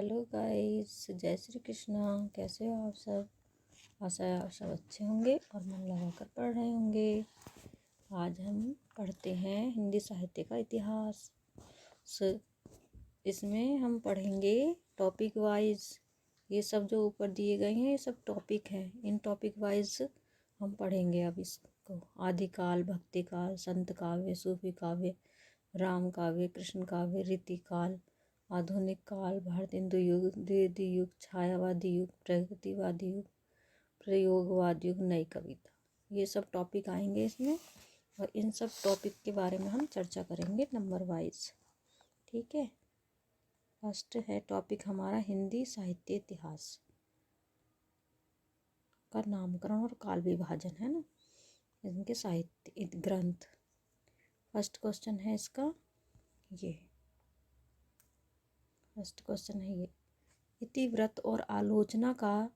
Hello guys, जय श्री कृष्णा। कैसे हो आप सब? आशा है आप सब अच्छे होंगे और मन लगाकर पढ़ रहे होंगे। आज हम पढ़ते हैं हिंदी साहित्य का इतिहास। इसमें हम पढ़ेंगे टॉपिक वाइज। ये सब जो ऊपर दिए गए हैं ये सब टॉपिक हैं। इन टॉपिक वाइज हम पढ़ेंगे अब इसको। आदिकाल, भक्ति काल, संत काव्य, सूफी काव्य, राम काव्य, कृष्ण काव्य, रीति काल, आधुनिक काल, भारतेंदु युग, द्विवेदी युग, छायावादी युग, प्रगतिवादी युग, प्रयोगवाद युग, नई कविता। ये सब टॉपिक आएंगे इसमें और इन सब टॉपिक के बारे में हम चर्चा करेंगे नंबर वाइज। ठीक है। फर्स्ट है टॉपिक हमारा हिंदी साहित्य इतिहास का नामकरण और काल विभाजन, है ना, इनके साहित्य ग्रंथ। फर्स्ट क्वेश्चन है इसका ये। फर्स्ट क्वेश्चन है ये। इतिवृत्त और आलोचना का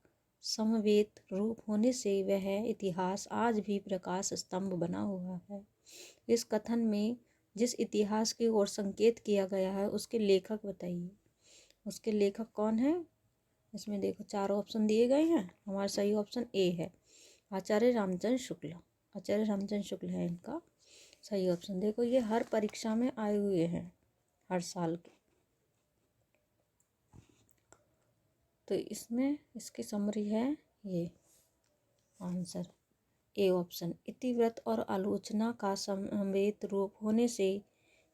समवेत रूप होने से वह इतिहास आज भी प्रकाश स्तंभ बना हुआ है। इस कथन में जिस इतिहास की ओर संकेत किया गया है उसके लेखक बताइए। उसके लेखक कौन है? इसमें देखो चार ऑप्शन दिए गए हैं। हमारा सही ऑप्शन ए है, आचार्य रामचंद्र शुक्ल। आचार्य रामचंद्र शुक्ल है इनका सही ऑप्शन। देखो ये हर परीक्षा में आए हुए हैं, हर साल के। तो इसमें इसकी समरी है ये आंसर ए ऑप्शन। इतिवृत्त और आलोचना का समवेत रूप होने से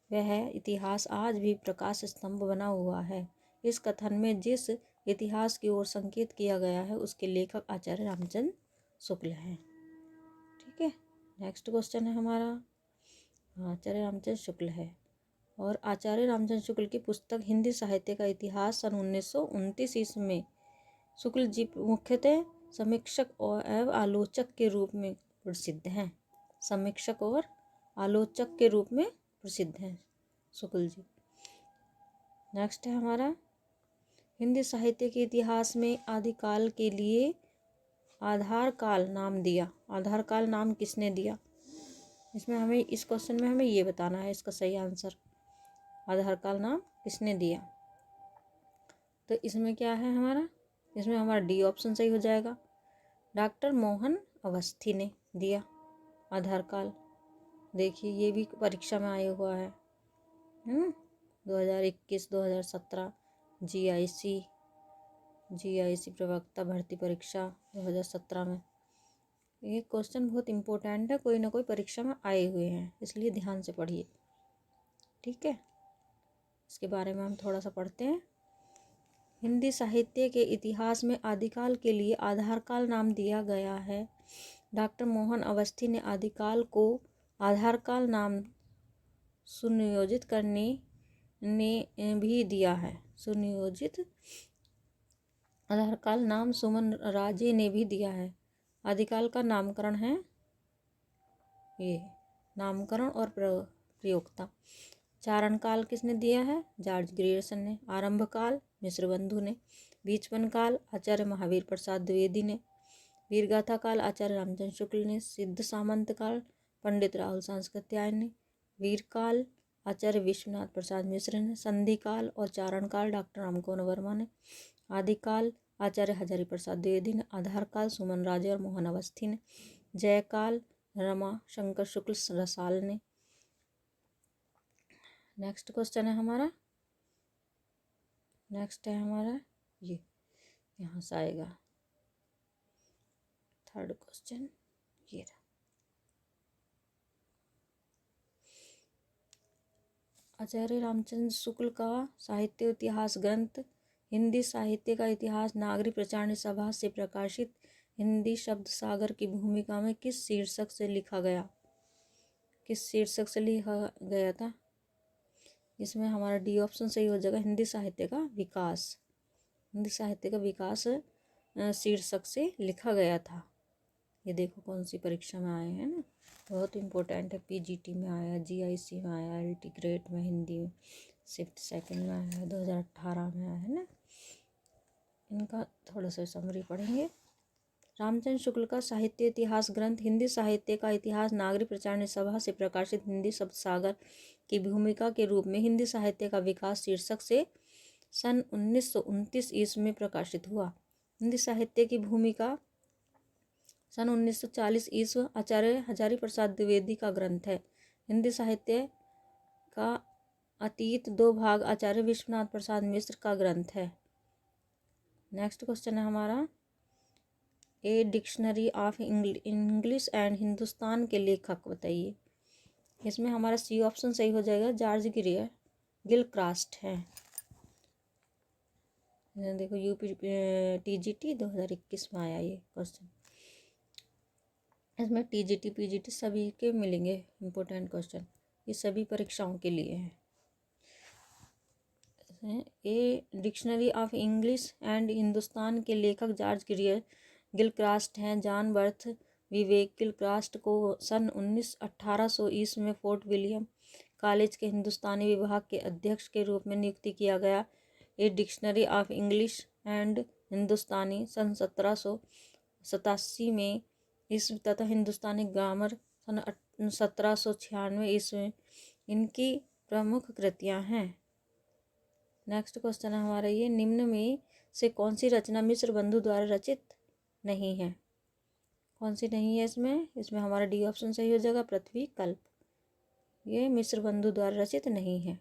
वह इतिहास आज भी प्रकाश स्तंभ बना हुआ है। इस कथन में जिस इतिहास की ओर संकेत किया गया है उसके लेखक आचार्य रामचंद्र शुक्ल हैं। ठीक है। नेक्स्ट क्वेश्चन है हमारा, आचार्य रामचंद्र शुक्ल है और आचार्य रामचंद्र शुक्ल की पुस्तक हिंदी साहित्य का इतिहास सन 1929 ईस्वी में शुक्ल जी मुख्यतः समीक्षक और एवं आलोचक के रूप में प्रसिद्ध हैं। समीक्षक और आलोचक के रूप में प्रसिद्ध हैं शुक्ल जी। नेक्स्ट है हमारा, हिंदी साहित्य के इतिहास में आदिकाल के लिए आधार काल नाम दिया। आधार काल नाम किसने दिया? इसमें हमें इस क्वेश्चन में हमें ये बताना है इसका सही आंसर। आधार काल नाम किसने दिया? तो इसमें क्या है हमारा? इसमें हमारा डी ऑप्शन सही हो जाएगा। डॉक्टर मोहन अवस्थी ने दिया आधार काल। देखिए ये भी परीक्षा में आया हुआ है 2021, 2017 जीआईसी प्रवक्ता भर्ती परीक्षा 2017 में। ये क्वेश्चन बहुत इम्पोर्टेंट है, कोई ना कोई परीक्षा में आए हुए हैं, इसलिए ध्यान से पढ़िए। ठीक है। इसके बारे में हम थोड़ा सा पढ़ते हैं। हिंदी साहित्य के इतिहास में आदिकाल के लिए आधार काल नाम दिया गया है। डॉक्टर मोहन अवस्थी ने आदिकाल को आधार काल नाम सुनियोजित करने ने भी दिया है। सुनियोजित आधार काल नाम सुमन राजे ने भी दिया है। आदिकाल का नामकरण है ये, नामकरण और प्रयोक्ता। चारण काल किसने दिया है? जॉर्ज ग्रियर्सन ने। आरंभ काल मिश्र बंधु ने। बीचवन काल आचार्य महावीर प्रसाद द्विवेदी ने। वीरगाथा काल आचार्य रामचंद्र शुक्ल ने। सिद्ध सामंत काल पंडित राहुल सांस्कृत्यायन ने। वीरकाल आचार्य विश्वनाथ प्रसाद मिश्र ने। संधि काल और चारण काल डॉक्टर रामकोन वर्मा ने। आदिकाल आचार्य हजारी प्रसाद द्विवेदी ने। आधार काल सुमन राजे और मोहन अवस्थी ने। जयकाल रमा शंकर शुक्ल रसाल ने। नेक्स्ट क्वेश्चन है हमारा, नेक्स्ट है हमारा ये, यहाँ से आएगा थर्ड क्वेश्चन ये रहा। आचार्य रामचंद्र शुक्ल का साहित्य इतिहास ग्रंथ हिंदी साहित्य का इतिहास नागरी प्रचारणी सभा से प्रकाशित हिंदी शब्द सागर की भूमिका में किस शीर्षक से लिखा गया? किस शीर्षक से लिखा गया था? इसमें हमारा डी ऑप्शन सही हो जाएगा, हिंदी साहित्य का विकास। हिंदी साहित्य का विकास शीर्षक से लिखा गया था। ये देखो कौन सी परीक्षा में आए हैं ना, बहुत इम्पोर्टेंट है। पीजीटी में आया, जीआईसी में आया, एलटी ग्रेड में हिंदी में शिफ्ट सेकंड में आया है, 2018 में आया है ना। इनका थोड़ा सा समरी पढ़ेंगे। रामचंद्र शुक्ल का साहित्य इतिहास ग्रंथ हिंदी साहित्य का इतिहास नागरी प्रचारणी सभा से प्रकाशित हिंदी शब्द सागर की भूमिका के रूप में हिंदी साहित्य का विकास शीर्षक से सन 1929 ईस्वी में प्रकाशित हुआ। हिंदी साहित्य की भूमिका सन 1940 ईस्वी आचार्य हजारी प्रसाद द्विवेदी का ग्रंथ है। हिंदी साहित्य का अतीत 2 भाग आचार्य विश्वनाथ प्रसाद मिश्र का ग्रंथ है। नेक्स्ट क्वेश्चन है हमारा, ए dictionary of English and Hindustan के लेखक बताइए। इसमें हमारा सी ऑप्शन सही हो जाएगा, जॉर्ज गिलक्रास्ट है। देखो यूपी टीजीटी 2021 में आया ये क्वेश्चन। इसमें टीजीटी पीजीटी सभी के मिलेंगे इम्पोर्टेंट क्वेश्चन, ये सभी परीक्षाओं के लिए हैं। ए dictionary of English and Hindustan के लेखक जॉर्ज गिलक्रास्ट हैं। जॉन बर्थ विवेक गिलक्रास्ट को सन 1800 ईस्वी में फोर्ट विलियम कॉलेज के हिंदुस्तानी विभाग के अध्यक्ष के रूप में नियुक्त किया गया। A dictionary of English and Hindustani सन 1787 में ईस्वी तथा हिंदुस्तानी ग्रामर सन 1796 ईस्वी में इनकी प्रमुख कृतियां हैं। नेक्स्ट क्वेश्चन है हमारा ये, निम्न में से कौन सी रचना मिश्र बंधु द्वारा रचित नहीं है? कौन सी नहीं है इसमें हमारा डी ऑप्शन सही हो जाएगा, पृथ्वी कल्प। ये मिश्र बंधु द्वारा रचित नहीं है।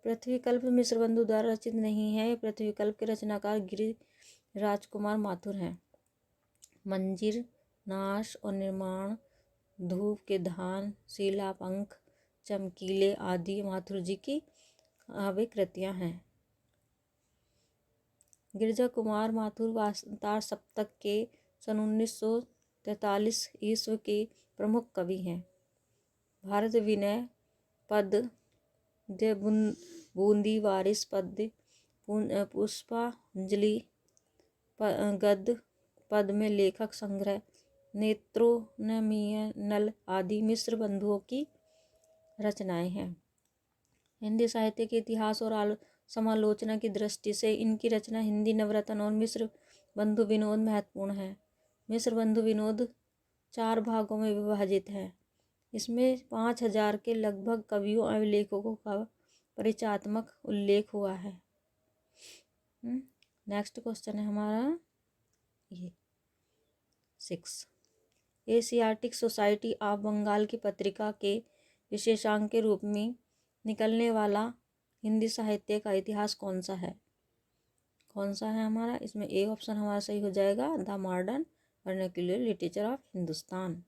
पृथ्वी कल्प मिश्र बंधु द्वारा रचित नहीं है। पृथ्वी कल्प के रचनाकार गिरिराज कुमार माथुर हैं। मंजीर, नाश और निर्माण, धूप के धान, शीला पंख, चमकीले आदि माथुर जी की काव्य कृतियां हैं। गिरिजा कुमार माथुर तार सप्तक के सन 1943 ईस्वी के प्रमुख कवि हैं। भारत विनय पद्य, बूंदी वारिस पद्य, पुष्पांजलि गद्य पद में लेखक संग्रह, नेत्रोन्मीलन आदि मिश्र बंधुओं की रचनाएं हैं। हिंदी साहित्य के इतिहास और समालोचना की दृष्टि से इनकी रचना हिंदी नवरत्न और मिश्र बंधु विनोद महत्वपूर्ण है। मिश्र बंधु विनोद 4 भागों में विभाजित है। इसमें 5000 के लगभग कवियों एवं लेखकों का परिचयात्मक उल्लेख हुआ है। नेक्स्ट क्वेश्चन है हमारा ये 6, एशियाटिक सोसाइटी ऑफ बंगाल की पत्रिका के विशेषांक के रूप में निकलने वाला हिंदी साहित्य का इतिहास कौन सा है? कौन सा है हमारा? इसमें ए ऑप्शन हमारा सही हो जाएगा, the modern vernacular literature of Hindustan.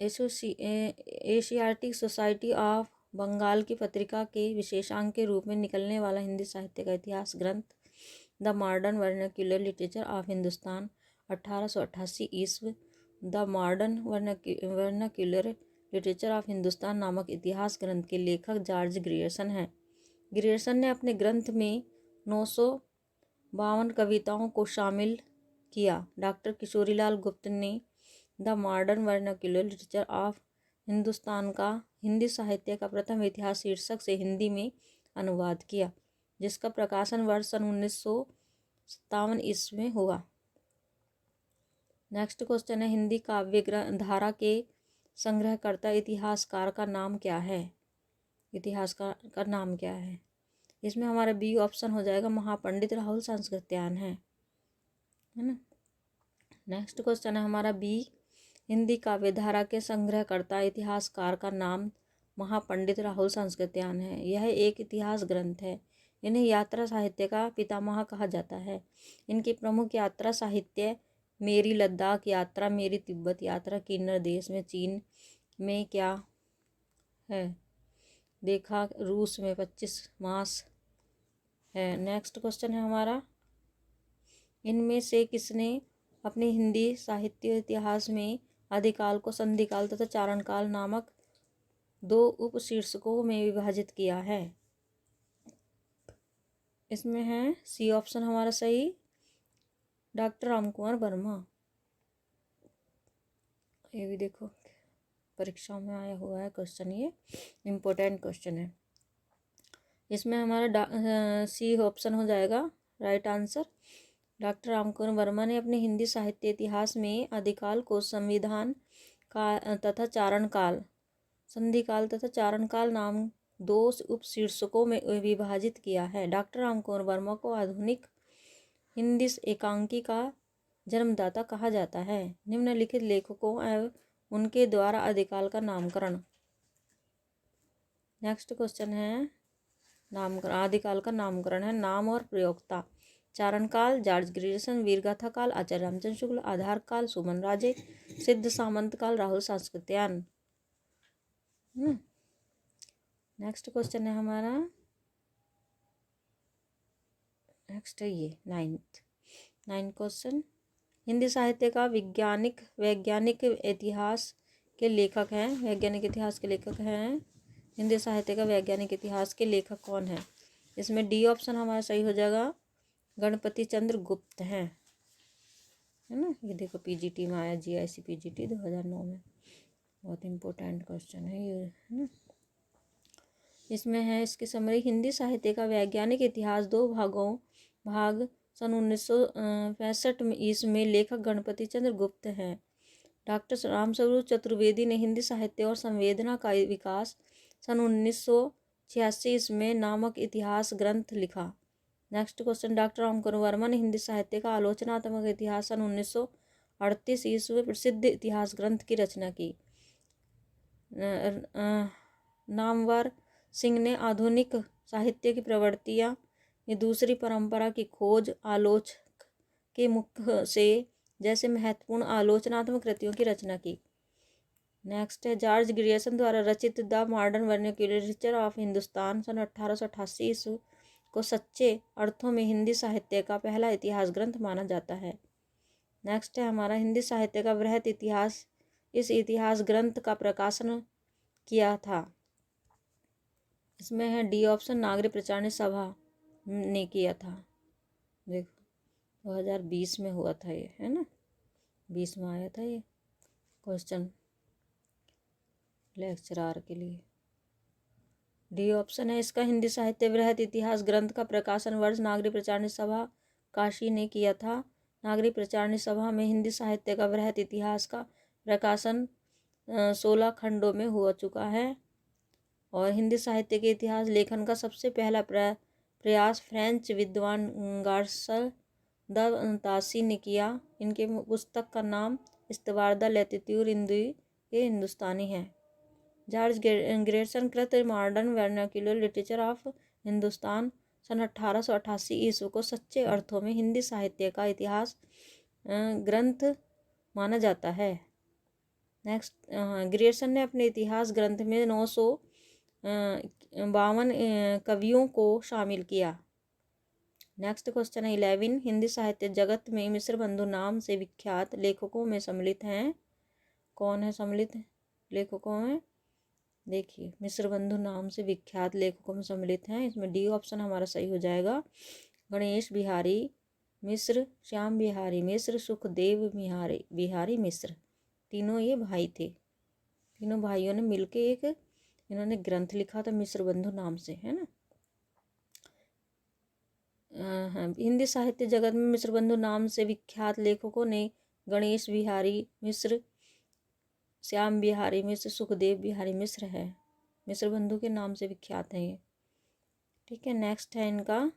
Asiatic Society of Bengal की पत्रिका के विशेषांक के रूप में निकलने वाला हिंदी साहित्य का इतिहास ग्रंथ the modern vernacular literature of Hindustan 1888 ईस्वी the modern vernacular literature of Hindustan नामक इतिहास ग्रंथ के लेखक जॉर्ज ग्रियर्सन हैं। ग्रियर्सन ने अपने ग्रंथ में 952 कविताओं को शामिल किया। डॉक्टर किशोरीलाल गुप्त ने the modern vernacular literature of Hindustan का हिंदी साहित्य का प्रथम इतिहास शीर्षक से हिंदी में अनुवाद किया, जिसका प्रकाशन वर्ष सन 1957 ईस्वी में हुआ। नेक्स्ट क्वेश्चन है, हिंदी काव्य धारा के संग्रहकर्ता इतिहासकार का नाम क्या है? इतिहासकार का नाम क्या है? इसमें हमारा बी ऑप्शन हो जाएगा, महापंडित राहुल सांस्कृत्यायन है ना। नेक्स्ट क्वेश्चन है हमारा बी, हिंदी काव्य धारा के संग्रहकर्ता इतिहासकार का नाम महापंडित राहुल सांस्कृत्यायन है। यह एक इतिहास ग्रंथ है। इन्हें यात्रा साहित्य का पितामह कहा जाता है। इनकी प्रमुख यात्रा साहित्य मेरी लद्दाख यात्रा, मेरी तिब्बत यात्रा, किन्नर देश में, चीन में क्या है देखा, रूस में 25 मास है। नेक्स्ट क्वेश्चन है हमारा, इनमें से किसने अपने हिंदी साहित्य इतिहास में आदिकाल को संधिकाल तथा चारणकाल नामक 2 उपशीर्षकों में विभाजित किया है? इसमें है सी ऑप्शन हमारा सही, डॉक्टर रामकुमार वर्मा। ये भी देखो परीक्षाओं में आया हुआ है क्वेश्चन, ये इम्पोर्टेंट क्वेश्चन है। इसमें हमारा सी ऑप्शन हो जाएगा right answer. Doctor Ramkumar Verma ने अपने हिंदी साहित्य इतिहास में आदिकाल को संविधान काल तथा चारण काल संधि काल तथा चारण काल नाम दो उप शीर्षकों में विभाजित किया है। डॉक्टर रामकुमार वर्मा को आधुनिक हिंदी एकांकी का जन्मदाता कहा जाता है। निम्नलिखित लेखकों एवं उनके द्वारा आदिकाल का नामकरण। नेक्स्ट क्वेश्चन है नामकरण। आदिकाल का नामकरण है नाम और प्रयोक्ता। चारण काल जॉर्ज ग्रियर्सन, वीरगाथा काल आचार्य रामचंद्र शुक्ल, आधार काल सुमन राजे, सिद्ध सामंत काल राहुल सांस्कृत्यायन। नेक्स्ट क्वेश्चन है हमारा, नेक्स्ट है ये नाइन्थ क्वेश्चन। हिंदी साहित्य का वैज्ञानिक इतिहास के लेखक हैं। वैज्ञानिक इतिहास के लेखक हैं। हिंदी साहित्य का वैज्ञानिक इतिहास के लेखक कौन है? इसमें डी ऑप्शन हमारा सही हो जाएगा, गणपति चंद्र गुप्त हैं, है ना। ये देखो पीजीटी में आया, जीआईसी पीजीटी 2009 में, बहुत इम्पोर्टेंट क्वेश्चन है ये, है ना। इसमें है इसकी समरी। हिंदी साहित्य का वैज्ञानिक इतिहास दो भाग सन 1965 में इसमें लेखक गणपति चंद्र गुप्त हैं। डॉक्टर रामस्वरूप चतुर्वेदी ने हिंदी साहित्य और संवेदना का विकास सन 1986 में नामक इतिहास ग्रंथ लिखा। Next question. Doctor Ramkumar Verma ने हिंदी साहित्य का आलोचनात्मक इतिहास सन 1938 ईस्वी प्रसिद्ध इतिहास ग्रंथ की रचना की। नामवर सिंह ने आधुनिक साहित्य की प्रवृत्तियाँ दूसरी परंपरा की खोज आलोचक के मुख से जैसे महत्वपूर्ण आलोचनात्मक कृतियों की रचना की। नेक्स्ट है जॉर्ज ग्रियर्सन द्वारा रचित the modern vernacular literature of Hindustan सन 1888 ईस्वी को सच्चे अर्थों में हिंदी साहित्य का पहला इतिहास ग्रंथ माना जाता है। नेक्स्ट है हमारा हिंदी साहित्य का वृहत इतिहास। इस इतिहास ग्रंथ का प्रकाशन किया था। इसमें है डी ऑप्शन, नागरिक प्रचारणी सभा ने किया था। देखो 2020 में हुआ था ये, है ना, 20 में आया था ये क्वेश्चन लेक्चरार के लिए। डी ऑप्शन है इसका। हिंदी साहित्य वृहत इतिहास ग्रंथ का प्रकाशन वर्ष नागरिक प्रचारणी सभा काशी ने किया था। नागरिक प्रचारणी सभा में हिंदी साहित्य का वृहत इतिहास का प्रकाशन 16 खंडों में हो चुका है। और हिंदी साहित्य के इतिहास लेखन का सबसे पहला प्रयास फ्रेंच विद्वान गार्सल द तासी ने किया। इनके पुस्तक का नाम इस्तवार द लैटिट्यूड के हिंदुस्तानी है। जॉर्ज ग्रियर्सन कृत modern vernacular literature of Hindustan सन 1888 ईस्वी को सच्चे अर्थों में हिंदी साहित्य का इतिहास ग्रंथ माना जाता है। नेक्स्ट, ग्रियर्सन ने अपने इतिहास ग्रंथ में 952 कवियों को शामिल किया। नेक्स्ट क्वेश्चन है 11। हिंदी साहित्य जगत में मिश्र बंधु नाम से विख्यात लेखकों में सम्मिलित हैं। कौन है सम्मिलित लेखकों में? देखिए मिश्र बंधु नाम से विख्यात लेखकों में सम्मिलित हैं। इसमें डी ऑप्शन हमारा सही हो जाएगा, गणेश बिहारी मिश्र, श्याम बिहारी मिश्र, सुखदेव बिहारी मिश्र। तीनों ये भाई थे। तीनों भाइयों ने मिलके एक इन्होंने ग्रंथ लिखा था मिश्र बंधु नाम से, है ना। हिंदी साहित्य जगत में मिश्र बंधु नाम से विख्यात लेखकों ने गणेश बिहारी मिश्र, श्याम बिहारी मिश्र, सुखदेव बिहारी मिश्र है। मिश्र बंधु के नाम से विख्यात हैं ये, ठीक है। नेक्स्ट है इनका,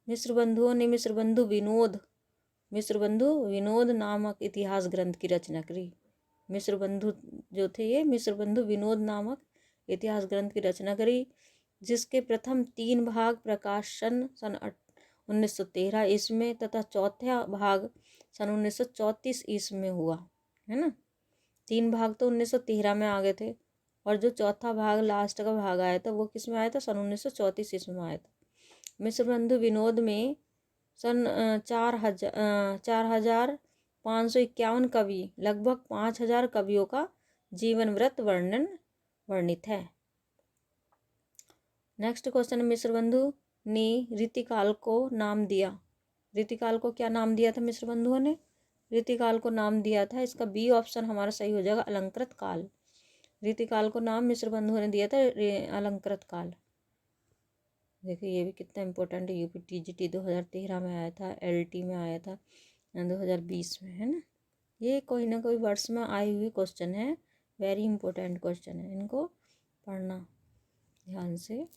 मिश्र बंधुओं ने मिश्र बंधु विनोद नामक इतिहास ग्रंथ की रचना करी। मिश्र बंधु जो थे ये मिश्र बंधु विनोद नामक इतिहास ग्रंथ की रचना करी, जिसके प्रथम 3 भाग प्रकाशन सन 1913 ईस्वी में तथा चौथा भाग सन 1934 ईस्वी में हुआ, है ना। 3 भाग तो 1913 में आ गए थे और जो चौथा भाग लास्ट का भाग आया था वो किस में आया था? सन 1934 ईस्वी में आया था। मिश्र बंधु विनोद में सन 4551 कवि, लगभग 5000 कवियों का जीवन वृत्त वर्णित है। नेक्स्ट क्वेश्चन, मिश्र बंधु ने रीतिकाल को नाम दिया। रीतिकाल को क्या नाम दिया था मिश्र बंधुओं ने? रीतिकाल को नाम दिया था, इसका बी ऑप्शन हमारा सही हो जाएगा, अलंकृत काल। रीतिकाल को नाम मिश्र बंधुओं ने दिया था अलंकृत काल। देखिए ये भी कितना इंपॉर्टेंट है, यूपी टीजीटी 2013 में आया था, एलटी में आया था 2020 में, है ना। ये कोई ना कोई वर्ष में आए हुए क्वेश्चन है वेरी इंपॉर्टेंट क्वेश्चन है, इनको पढ़ना ध्यान से।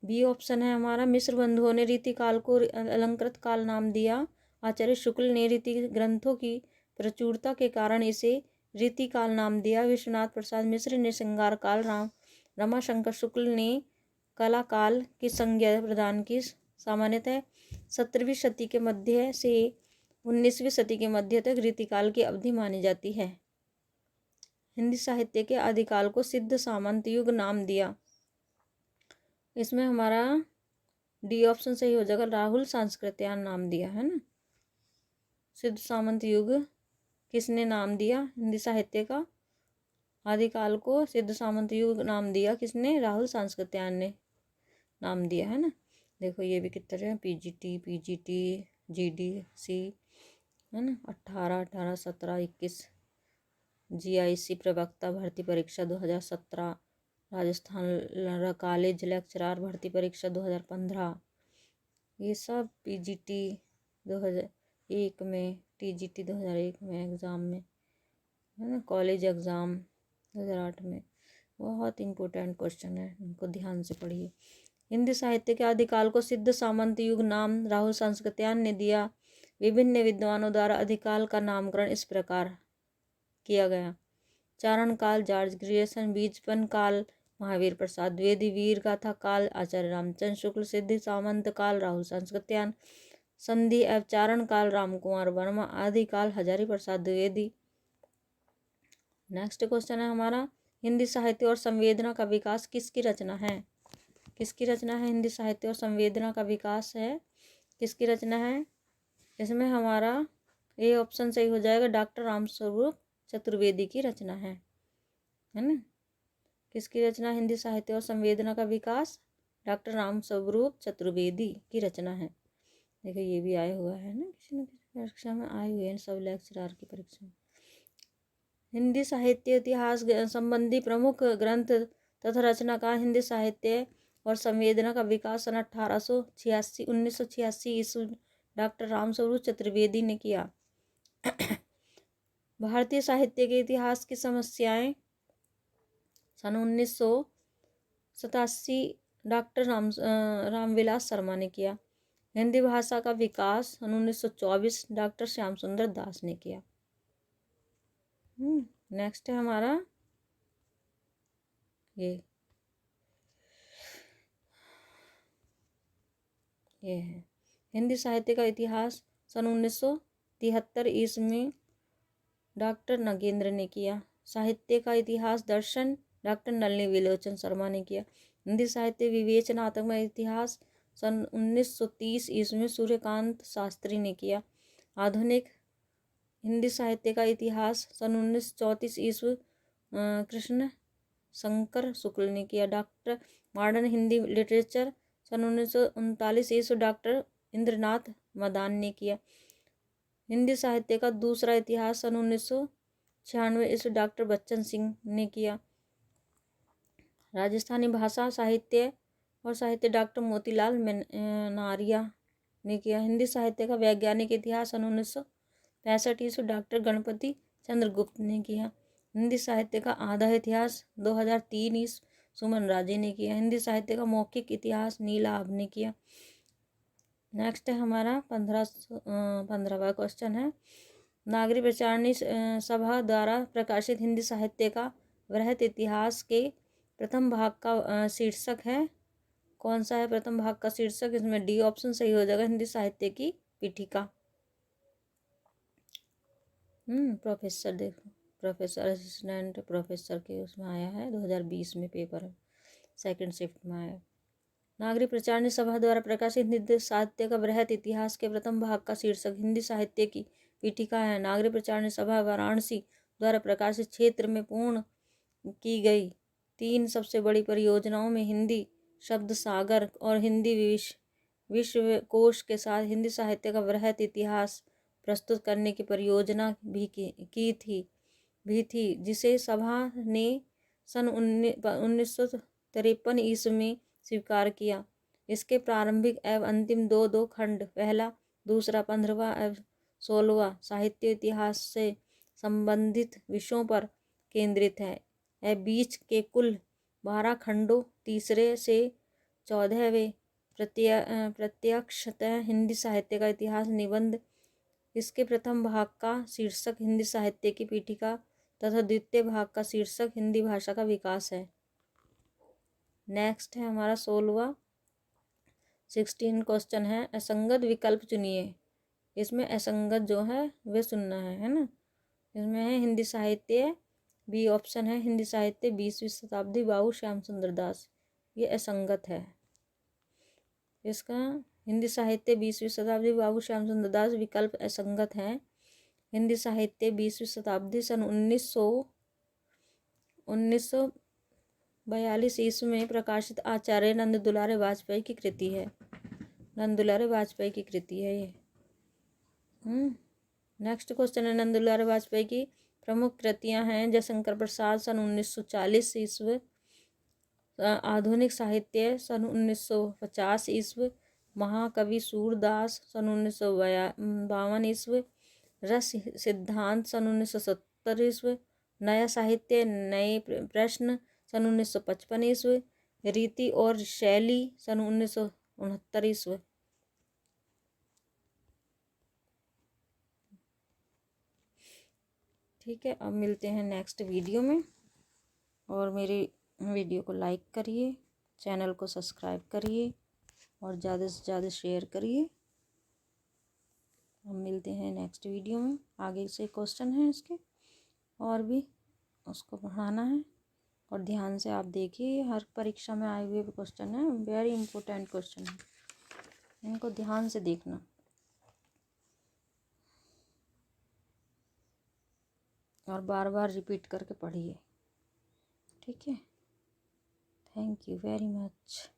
बी ऑप्शन है हमारा, मिस्र बंधुओं ने रीति काल को अलंकृत काल नाम दिया। आचार्य शुक्ल ने रीति ग्रंथों की प्रचुरता के कारण इसे रीति काल नाम दिया। विश्वनाथ प्रसाद मिश्र ने श्रृंगार काल, रमाशंकर शुक्ल ने कला काल की संज्ञा प्रदान की। सामान्यतः 17वीं शती के मध्य से 19वीं शती के मध्य तक रीतिकाल की अवधि मानी जाती है। हिंदी साहित्य के आदिकाल को सिद्ध सामंत युग नाम दिया। इसमें हमारा डी ऑप्शन सही हो जाएगा, राहुल सांस्कृत्यायन नाम दिया है ना। सिद्ध सामंत युग किसने नाम दिया? हिंदी साहित्य का आदिकाल को सिद्ध सामंत युग नाम दिया किसने? राहुल सांस्कृत्यायन ने नाम दिया है ना। देखो ये भी कितने हैं, पीजीटी, जीडीसी है ना, 18, 18, 17, 21, जीआईसी प्रवक्ता भर्ती परीक्षा 2017, राजस्थान कॉलेज लेक्चरार भर्ती परीक्षा 2015, ये सब पीजीटी 2001 में, टीजीटी 2001 में एग्ज़ाम में है ना, कॉलेज एग्ज़ाम 2008 में। बहुत इम्पोर्टेंट क्वेश्चन है, इनको ध्यान से पढ़िए। हिंदी साहित्य के आदिकाल को सिद्ध सामंत युग नाम राहुल सांस्कृत्यायन ने दिया। विभिन्न विद्वानों द्वारा आदिकाल का नामकरण इस प्रकार किया गया: चारण काल जॉर्ज ग्रियर्सन, बीजपन काल महावीर प्रसाद द्विवेदी, वीर गाथा काल आचार्य रामचंद्र शुक्ल, सिद्धि सामंत काल राहुल सांस्कृत्यायन, संधि एवं चारण काल रामकुमार वर्मा, आदि काल हजारी प्रसाद द्विवेदी। नेक्स्ट क्वेश्चन है हमारा, हिंदी साहित्य और संवेदना का विकास किसकी रचना है? किसकी रचना है? हिंदी साहित्य और संवेदना का विकास है, किसकी रचना है? इसमें हमारा ए ऑप्शन सही हो जाएगा, डॉक्टर रामस्वरूप चतुर्वेदी की रचना है ना। किसकी रचना? हिंदी साहित्य और संवेदना का विकास डॉक्टर रामस्वरूप चतुर्वेदी की रचना है। देखो ये भी आया हुआ है ना, किसी न किसी परीक्षा में आए हुए हैं, सब लेक्चरार की परीक्षा में। हिंदी साहित्य इतिहास संबंधी प्रमुख ग्रंथ तथा रचनाकार। हिंदी साहित्य और संवेदना का विकास सन 1986 ईस्वी डॉक्टर रामस्वरूप चतुर्वेदी ने किया। भारतीय साहित्य के इतिहास की समस्याएं सन 1987 डॉक्टर रामविलास शर्मा ने किया। हिंदी भाषा का विकास सन 1924 डॉक्टर श्याम सुंदर दास ने किया। नेक्स्ट है हमारा ये है हिंदी साहित्य का इतिहास सन 1973 ईस्वी में डॉक्टर नगेंद्र ने किया। साहित्य का इतिहास दर्शन डॉक्टर नलिनी विलोचन शर्मा ने किया। हिंदी साहित्य विवेचनात्मक इतिहास सन 1930 ईस्वी में सूर्यकांत शास्त्री ने किया। आधुनिक हिंदी साहित्य का इतिहास सन 1934 ईस्वी कृष्ण शंकर शुक्ल ने किया। डॉक्टर मॉडर्न हिंदी लिटरेचर सन 1939 ईस्वी डॉक्टर इंद्रनाथ मदान ने किया। हिंदी साहित्य का दूसरा इतिहास सन 1996 ईस्वी डॉक्टर बच्चन सिंह ने किया। राजस्थानी भाषा साहित्य और साहित्य डॉक्टर मोतीलाल नारिया ने किया। हिंदी साहित्य का वैज्ञानिक इतिहास सन 1965 ईस्वी डॉक्टर गणपति चंद्रगुप्त ने किया। हिंदी साहित्य का आधा इतिहास 2003 ईस्वी सुमन राजे ने किया। हिंदी साहित्य का मौखिक इतिहास नीला आब ने किया। नेक्स्ट है हमारा 15वां क्वेश्चन है, नागरिक प्रचारणी सभा द्वारा प्रकाशित हिंदी साहित्य का वृहत इतिहास के प्रथम भाग का शीर्षक है कौन सा है? प्रथम भाग का शीर्षक इसमें डी ऑप्शन सही हो जाएगा, हिंदी साहित्य की पीठिका। प्रोफेसर देखो, प्रोफेसर असिस्टेंट प्रोफेसर के उसमें आया है 2020 में पेपर है, सेकंड शिफ्ट में आया। नागरिक प्रचारणी सभा द्वारा प्रकाशित हिंदी साहित्य का वृहत इतिहास के प्रथम भाग का शीर्षक हिंदी साहित्य की पीठिका है। नागरिक प्रचारणी सभा वाराणसी द्वारा प्रकाशित क्षेत्र में पूर्ण की गई 3 सबसे बड़ी परियोजनाओं में हिंदी शब्द सागर और हिंदी विश्वकोश के साथ हिंदी साहित्य का वृहत इतिहास प्रस्तुत करने की परियोजना भी थी, जिसे सभा ने सन 1953 ईस्वी में स्वीकार किया। इसके प्रारंभिक एवं अंतिम दो खंड, पहला दूसरा 15वां एवं 16वां साहित्य इतिहास से संबंधित विषयों पर केंद्रित है। यह बीच के कुल 12 खंडों तीसरे से 14वें प्रत्यक्षतः हिंदी साहित्य का इतिहास निबंध। इसके प्रथम भाग का शीर्षक हिंदी साहित्य की पीठिका तथा द्वितीय भाग का शीर्षक हिंदी भाषा का विकास है। नेक्स्ट है हमारा 16 क्वेश्चन है, असंगत विकल्प चुनिए। इसमें असंगत जो है वे सुनना है ना। इसमें है हिंदी साहित्य, बी ऑप्शन है हिंदी साहित्य 20वीं शताब्दी बाबू श्याम सुंदर दास, ये असंगत है। इसका हिंदी साहित्य 20वीं शताब्दी बाबू श्याम सुंदर दास विकल्प असंगत है। हिंदी साहित्य 20वीं शताब्दी सन 1942 ईस्वी में प्रकाशित आचार्य नंद दुलारे वाजपेयी की कृति है। नंद दुलारे वाजपेयी की कृति है ये। नेक्स्ट क्वेश्चन है, नंद दुलारे वाजपेयी की प्रमुख कृतियां हैं जयशंकर प्रसाद सन 1940 ईस्वी, आधुनिक साहित्य सन 1950 ईस्वी, महाकवि सूरदास सन 1952 ईस्वी, रस सिद्धांत सन 1970 ईस्वी, नया साहित्य नए प्रश्न सन 1955 ईस्वी, रीति और शैली सन 1969 ईस्वी। ठीक है, अब मिलते हैं नेक्स्ट वीडियो में, और मेरी वीडियो को लाइक करिए, चैनल को सब्सक्राइब करिए और ज़्यादा से ज़्यादा शेयर करिए। अब मिलते हैं नेक्स्ट वीडियो में। आगे से क्वेश्चन है इसके और भी, उसको पढ़ाना है, और ध्यान से आप देखिए, हर परीक्षा में आए हुए क्वेश्चन है, वेरी इंपॉर्टेंट क्वेश्चन है, इनको ध्यान से देखना और बार बार रिपीट करके पढ़िए। ठीक है, थैंक यू वेरी मच।